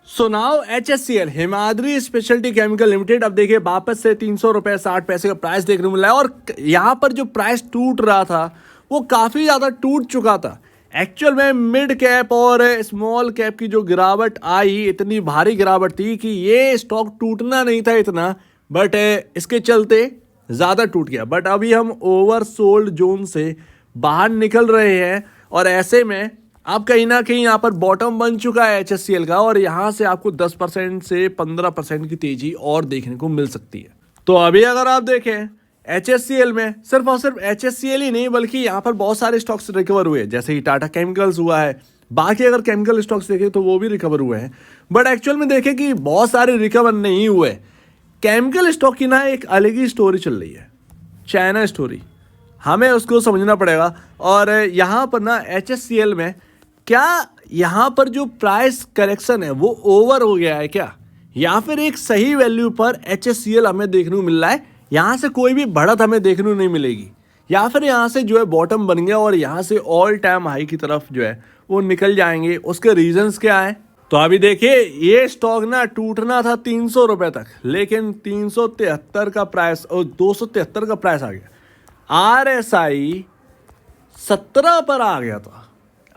So now HSCL Himadri speciality chemical limited अब देखिए वापस से 300 रुपये 60 पैसे का प्राइस देखने को मिला है। और यहाँ पर जो प्राइस टूट रहा था वो काफ़ी ज़्यादा टूट चुका था। एक्चुअल में मिड कैप और स्मॉल कैप की जो गिरावट आई इतनी भारी गिरावट थी कि ये स्टॉक टूटना नहीं था इतना, बट इसके चलते ज़्यादा टूट गया। बट अभी हम ओवरसोल्ड जोन से बाहर निकल रहे हैं और ऐसे में अब कहीं ना कहीं यहाँ पर बॉटम बन चुका है HSCL का और यहाँ से आपको 10% से 15% की तेजी और देखने को मिल सकती है। तो अभी अगर आप देखें HSCL में सिर्फ और सिर्फ HSCL ही नहीं बल्कि यहाँ पर बहुत सारे स्टॉक्स रिकवर हुए, जैसे ही टाटा केमिकल्स हुआ है। बाकी अगर केमिकल स्टॉक्स देखें तो वो भी रिकवर हुए हैं, बट एक्चुअल में देखें कि बहुत सारे रिकवर नहीं हुए। केमिकल स्टॉक की ना एक अलग ही स्टोरी चल रही है, चाइना स्टोरी, हमें उसको समझना पड़ेगा। और यहाँ पर ना HSCL में क्या यहाँ पर जो प्राइस करेक्शन है वो ओवर हो गया है क्या, या फिर एक सही वैल्यू पर HSCL हमें देखने को मिल रहा है, यहाँ से कोई भी बढ़त हमें देखने को नहीं मिलेगी, या फिर यहाँ से जो है बॉटम बन गया और यहाँ से ऑल टाइम हाई की तरफ जो है वो निकल जाएंगे। उसके रीजंस क्या है, तो अभी देखिए ये स्टॉक ना टूटना था 300 रुपये तक, लेकिन 373 का प्राइस और 273 का प्राइस आ गया। RSI 17 पर आ गया था।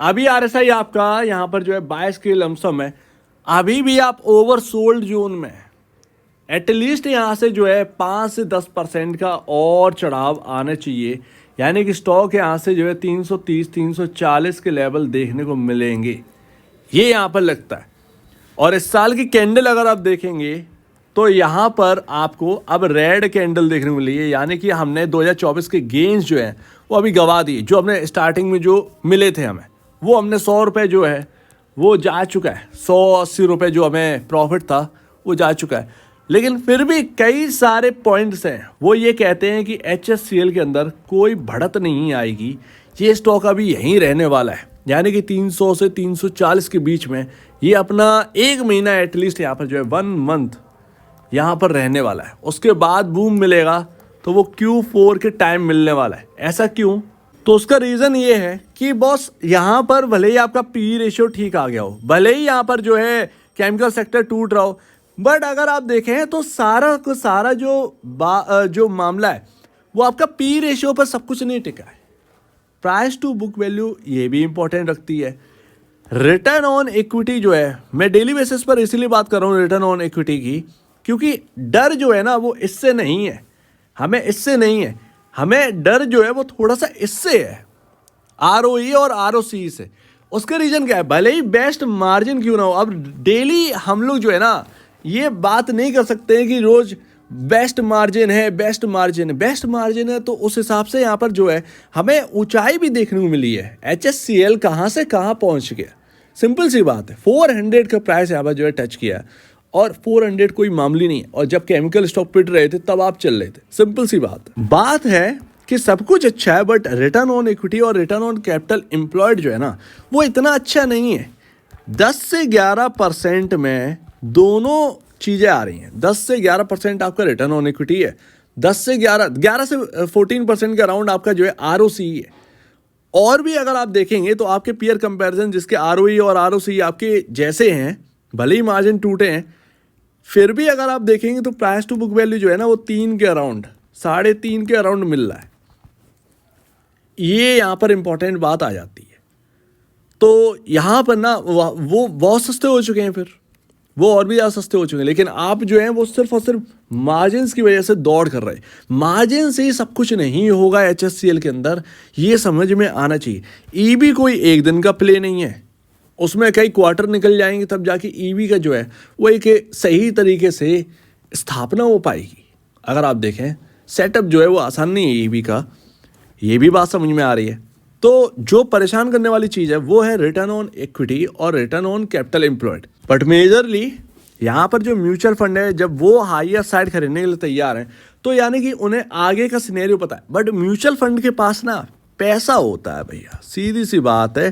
अभी RSI आपका यहाँ पर जो है 22 के लमसम है, अभी भी आप ओवरसोल्ड जोन में है। एटलीस्ट यहाँ से जो है 5 से 10% का और चढ़ाव आना चाहिए, यानी कि स्टॉक यहाँ से जो है 330 340 के लेवल देखने को मिलेंगे, ये यहाँ पर लगता है। और इस साल की कैंडल अगर आप देखेंगे तो यहाँ पर आपको अब रेड कैंडल देखने को मिली है, यानी कि हमने 2024 के गेन्स जो है वो अभी गवा दिए। जो हमने स्टार्टिंग में जो मिले थे हमें, वो हमने 100 रुपये जो है वो जा चुका है, 180 रुपये जो हमें प्रॉफिट था वो जा चुका है। लेकिन फिर भी कई सारे पॉइंट्स हैं वो ये कहते हैं कि HSCL के अंदर कोई बढ़त नहीं आएगी, ये स्टॉक अभी यहीं रहने वाला है, यानी कि 300 से 340 के बीच में ये अपना एक महीना एटलीस्ट यहाँ पर जो है 1 मंथ यहाँ पर रहने वाला है। उसके बाद बूम मिलेगा तो वो Q4 के टाइम मिलने वाला है। ऐसा क्यों, तो उसका रीज़न ये है कि बॉस यहाँ पर भले ही आपका PE रेशियो ठीक आ गया हो, भले ही यहाँ पर जो है केमिकल सेक्टर टूट रहा हो, बट अगर आप देखें तो सारा को सारा जो मामला है वो आपका PE रेशियो पर सब कुछ नहीं टिका है। प्राइस टू बुक वैल्यू ये भी इंपॉर्टेंट रखती है। रिटर्न ऑन इक्विटी जो है, मैं डेली बेसिस पर इसीलिए बात कर रहा हूँ रिटर्न ऑन इक्विटी की, क्योंकि डर जो है ना वो इससे नहीं है, हमें इससे नहीं है, हमें डर जो है वो थोड़ा सा इससे है, ROE और ROCE से। उसका रीज़न क्या है, भले ही बेस्ट मार्जिन क्यों ना हो, अब डेली हम लोग जो है ना ये बात नहीं कर सकते हैं कि रोज़ बेस्ट मार्जिन है, बेस्ट मार्जिन है, बेस्ट मार्जिन है, तो उस हिसाब से यहाँ पर जो है हमें ऊंचाई भी देखने को मिली है। HSCL कहाँ से कहाँ पहुँच गया, सिंपल सी बात है। 400 का प्राइस यहाँ पर जो है टच किया, और 400 कोई मामूली नहीं है, और जब केमिकल स्टॉक पिट रहे थे तब आप चल रहे थे, सिंपल सी बात है कि सब कुछ अच्छा है, बट रिटर्न ऑन इक्विटी और रिटर्न ऑन कैपिटल एम्प्लॉयड जो है ना वो इतना अच्छा नहीं है। 10 से 11% में दोनों चीज़ें आ रही हैं। 10 से 11% आपका रिटर्न ऑन इक्विटी है, 10 से 11 से 14% के अराउंड आपका जो है ROCE है। और भी अगर आप देखेंगे तो आपके पीयर कंपैरिजन जिसके ROE और ROCE आपके जैसे हैं, भले ही मार्जिन टूटे हैं, फिर भी अगर आप देखेंगे तो प्राइस टू बुक वैल्यू जो है ना वो 3 के अराउंड, 3.5 के अराउंड मिल रहा है। ये यहाँ पर इंपॉर्टेंट बात आ जाती है। तो यहाँ पर ना वो बहुत सस्ते हो चुके हैं, फिर वो और भी ज़्यादा सस्ते हो चुके हैं, लेकिन आप जो हैं वो सिर्फ और सिर्फ मार्जिन की वजह से दौड़ कर रहे हैं। मार्जिन से ही सब कुछ नहीं होगा HSCL के अंदर, ये समझ में आना चाहिए। EV कोई एक दिन का प्ले नहीं है, उसमें कई क्वार्टर निकल जाएंगे तब जाके EV का जो है वो एक सही तरीके से स्थापना हो पाएगी। अगर आप देखें सेटअप जो है वो आसान नहीं है EV का, ये भी बात समझ में आ रही है। तो जो परेशान करने वाली चीज़ है वो है रिटर्न ऑन इक्विटी और return on capital employed. But majorly यहाँ पर जो म्यूचुअल फंड है जब वो हाईयर साइड खरीदने के लिए तैयार हैं तो यानी कि उन्हें आगे का सिनेरियो पता है। बट म्यूचुअल फंड के पास ना पैसा होता है भैया, सीधी सी बात है,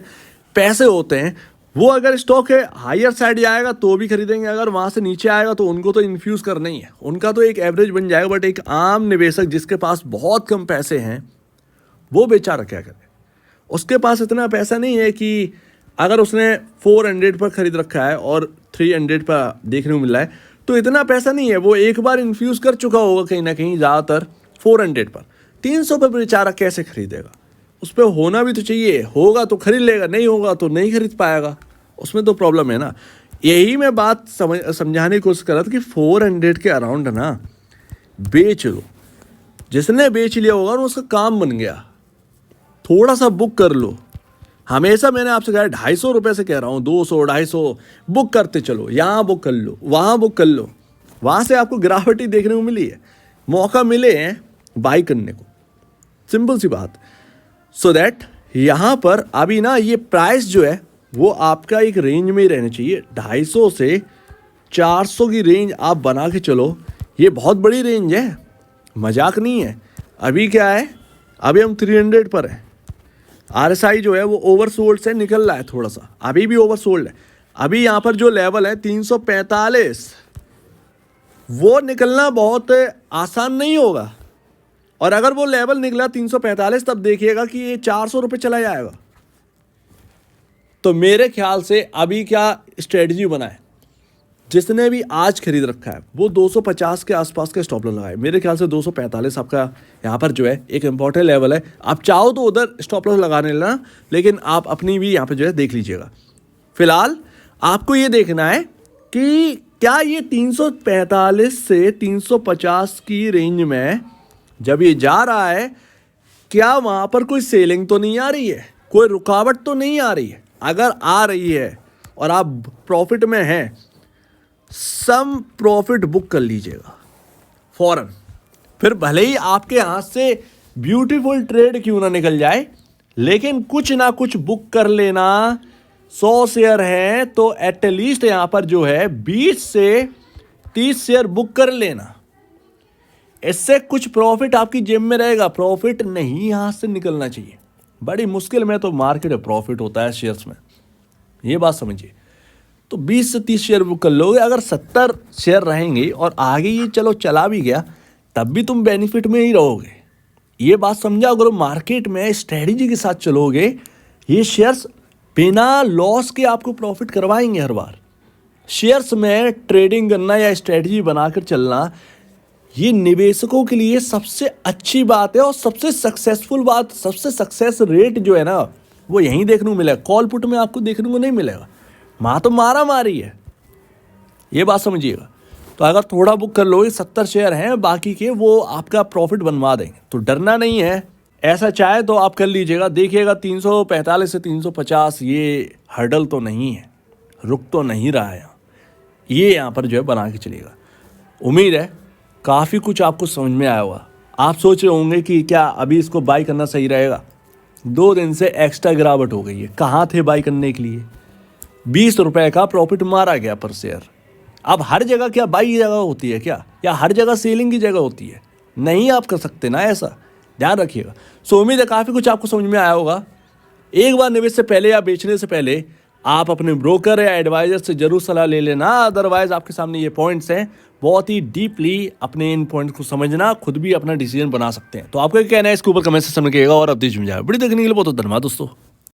पैसे होते हैं। वो अगर स्टॉक है हाईयर साइड जाएगा तो भी खरीदेंगे, अगर वहाँ से नीचे आएगा तो उनको तो इन्फ्यूज़ करना ही है, उनका तो एक एवरेज बन जाएगा। बट एक आम निवेशक जिसके पास बहुत कम पैसे हैं वो बेचारा क्या करे, उसके पास इतना पैसा नहीं है कि अगर उसने 400 पर खरीद रखा है और 300 पर देखने को मिल रहा है, तो इतना पैसा नहीं है, वो एक बार इन्फ्यूज़ कर चुका होगा कहीं ना कहीं, ज़्यादातर 400 पर। 300 पर बेचारा कैसे खरीदेगा? उस पर होना भी तो चाहिए, होगा तो खरीद लेगा, नहीं होगा तो नहीं खरीद पाएगा, उसमें तो प्रॉब्लम है ना। यही मैं बात समझाने की कोशिश कर रहा था कि 400 के अराउंड ना बेच लो। जिसने बेच लिया होगा ना उसका काम बन गया। थोड़ा सा बुक कर लो। हमेशा मैंने आपसे कहा 250 रुपये से कह रहा हूँ, 200 250 बुक करते चलो, यहाँ बुक कर लो, वहाँ बुक कर लो। वहाँ से आपको गिरावट ही देखने को मिली है, मौका मिले हैं बाई करने को, सिंपल सी बात। सो दैट यहाँ पर अभी ना ये प्राइस जो है वो आपका एक रेंज में ही रहना चाहिए। 250 से 400 की रेंज आप बना के चलो, ये बहुत बड़ी रेंज है, मजाक नहीं है। अभी क्या है, अभी हम 300 पर हैं। RSI जो है वो ओवरसोल्ड से निकल रहा है थोड़ा सा, अभी भी ओवरसोल्ड है। अभी यहाँ पर जो लेवल है 345, वो निकलना बहुत आसान नहीं होगा। और अगर वो लेवल निकला 345, तब देखिएगा कि ये 400 रुपये चला जाएगा। तो मेरे ख्याल से अभी क्या स्ट्रेटजी बनाए, जिसने भी आज खरीद रखा है वो 250 के आसपास का स्टॉप लॉस लगाए। मेरे ख्याल से 245 आपका यहाँ पर जो है एक इंपॉर्टेंट लेवल है। आप चाहो तो उधर स्टॉप लॉस लगाने लेना, लेकिन आप अपनी भी यहाँ पे जो है देख लीजिएगा। फिलहाल आपको ये देखना है कि क्या ये 345 से 350 की रेंज में जब ये जा रहा है, क्या वहाँ पर कोई सेलिंग तो नहीं आ रही है, कोई रुकावट तो नहीं आ रही है। अगर आ रही है और आप प्रॉफिट में हैं, सम प्रॉफिट बुक कर लीजिएगा फौरन। फिर भले ही आपके हाथ से ब्यूटीफुल ट्रेड क्यों ना निकल जाए, लेकिन कुछ ना कुछ बुक कर लेना। 100 शेयर हैं तो एटलीस्ट यहाँ पर जो है 20 से 30 शेयर बुक कर लेना। इससे कुछ प्रॉफिट आपकी जेब में रहेगा, प्रॉफिट नहीं हाथ से निकलना चाहिए। बड़ी मुश्किल में तो मार्केट में प्रॉफिट होता है शेयर्स में, ये बात समझिए। तो 20 से 30 शेयर बुक कर लोगे। अगर 70 शेयर रहेंगे और आगे ये चलो चला भी गया, तब भी तुम बेनिफिट में ही रहोगे। ये बात समझा। अगर मार्केट में स्ट्रेटजी के साथ चलोगे, ये शेयर्स बिना लॉस के आपको प्रॉफिट करवाएंगे हर बार। शेयर्स में ट्रेडिंग करना या स्ट्रेटजी बनाकर चलना, ये निवेशकों के लिए सबसे अच्छी बात है और सबसे सक्सेसफुल बात। सबसे सक्सेस रेट जो है ना, वो यहीं देखने को मिलेगा। कॉल पुट में आपको देखने को नहीं मिलेगा। माँ तो मारा मारी है, ये बात समझिएगा। तो अगर थोड़ा बुक कर लोगे, 70 शेयर हैं, बाकी के वो आपका प्रॉफिट बनवा देंगे, तो डरना नहीं है। ऐसा चाहे तो आप कर लीजिएगा। देखिएगा 345 से 350 ये हर्डल तो नहीं है, रुक तो नहीं रहा है, ये यहाँ पर जो है बना के चलेगा। उम्मीद है काफ़ी कुछ आपको समझ में आया होगा। आप सोच रहे होंगे कि क्या अभी इसको बाई करना सही रहेगा। 2 दिन से एक्स्ट्रा गिरावट हो गई है, कहाँ थे बाई करने के लिए। 20 रुपए का प्रॉफिट मारा गया पर शेयर। अब हर जगह क्या बाई की जगह होती है क्या, या हर जगह सेलिंग की जगह होती है? नहीं आप कर सकते ना ऐसा, ध्यान रखिएगा। सो उम्मीद है काफ़ी कुछ आपको समझ में आया होगा। एक बार निवेश से पहले या बेचने से पहले आप अपने ब्रोकर या एडवाइजर से जरूर सलाह ले लेना। अदरवाइज आपके सामने ये पॉइंट्स हैं, बहुत ही डीपली अपने इन पॉइंट्स को समझना, खुद भी अपना डिसीजन बना सकते हैं। तो आपका क्या कहना है इसके ऊपर कमेंट सेक्शन में कहिएगा और अब दीजिए। वीडियो देखने के लिए बहुत धन्यवाद दोस्तों।